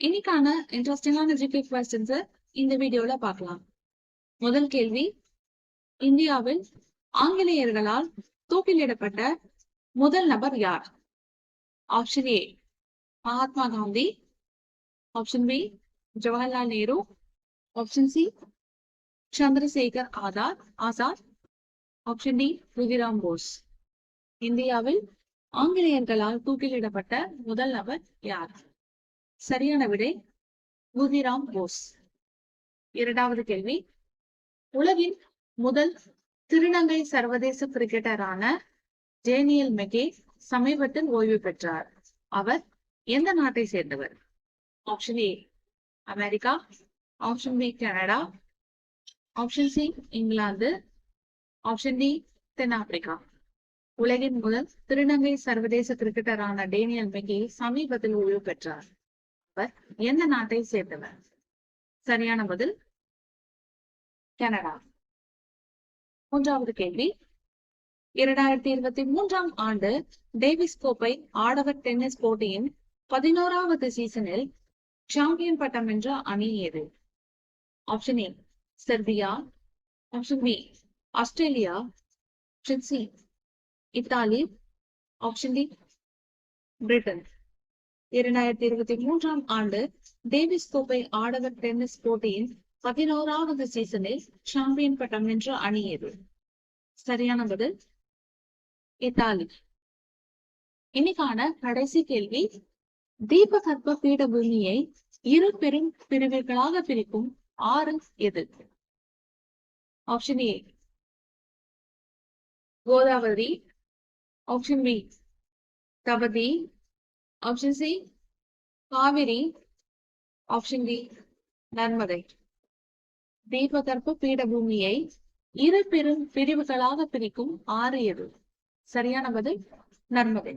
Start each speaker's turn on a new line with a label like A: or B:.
A: இன்னைக்கான இன்ட்ரெஸ்டிங்கான GK questions இந்த வீடியோல பார்க்கலாம். முதல் கேள்வி, இந்தியாவில் ஆங்கிலேயர்களால் தூக்கிலிடப்பட்ட முதல் நபர் யார்? Option A Mahatma Gandhi, option B Jawaharlal Nehru, option C Chandrashekhar Azad, option D Khudiram Bose. இந்தியாவில் ஆங்கிலேயர்களால் தூக்கிலிடப்பட்ட முதல் நபர் யார்? சரியான விடை குதிராம் போஸ். இரண்டாவது கேள்வி, உலகின் முதல் திருநங்கை சர்வதேச கிரிக்கெட்டரான டேனியல் மெக்கே சமீபத்தில் ஓய்வு பெற்றார். அவர் எந்த நாட்டை சேர்ந்தவர்? Option A America, option B Canada, option C England, option D தென்னாப்பிரிக்கா. உலகின் முதல் திருநங்கை சர்வதேச கிரிக்கெட்டரான டேனியல் மெக்கே சமீபத்தில் ஓய்வு பெற்றார். அவர் எந்த நாட்டை சேர்ந்தவர்? சரியான பதில் கனடா. மூன்றாவது கேள்வி, 2023 ஆண்டு டேவிஸ் கோப்பை ஆடவர் டென்னிஸ் போட்டியின் 11வது சீசனில் சாம்பியன் பட்டம் வென்ற அணி எது? Option A Serbia, option B Australia, option C Italy, option D Britain. 2023 ஆண்டு டேவிஸ் கோப்பை ஆடவர் டென்னிஸ் போட்டியின் 11வது சீசனில் சாம்பியன் பட்டம் வென்ற அணி எது? சரியான பதில் இத்தாலி. இன்னைக்கான கடைசி கேள்வி, தீபகற்ப பீடபூமியை இரு பெரும் பிரிவுகளாக பிரிக்கும் ஆறு எது? Option A Godavari, option B Tapi, option C Kaveri, option D Narmada. தீபகற்ப பீடபூமியை இரு பெரும் பிரிவுகளாக பிரிக்கும் ஆறு எது? சரியான பதில் நர்மதை.